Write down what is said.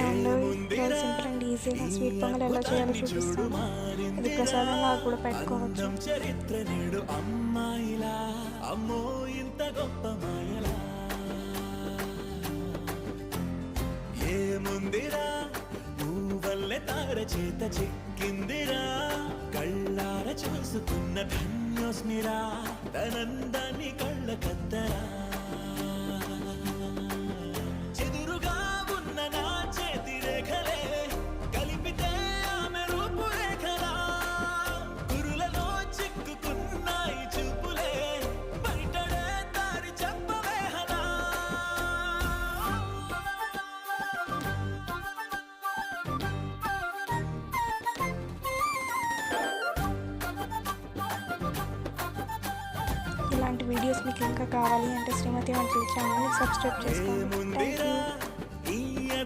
And ఈరోజు simple and ఈజీగా sweet pongal ఎలా చేయాలో చూపిస్తాను. ఇది ప్రసాదంగా కూడా పెట్టుకోవచ్చు. చరిత్ర నేడు అమ్మాయిలా అమ్మో ఇంత గొప్ప మాయలా ఏముందిరా నువ్వల్లే తార చేత చిక్కిందిరా కళ్ళార చూసుకున్న ధన్యోస్మిరా తనందాన్ని కళ్ళ కద్దరా చెదురుగా ఉన్న నా చేతి రేఖలే కలిపితే ఆమె రూపురేఖలా గురులలో చిక్కుకున్నాయి చూపులే బయటడే దారి చెప్పవేహలా ఇలాంటి వీడియోస్ మీకు ఇంకా కావాలి అంటే శ్రీమతి వంటల ఛానల్ని సబ్స్క్రైబ్ చేసుకోండి. Thank you.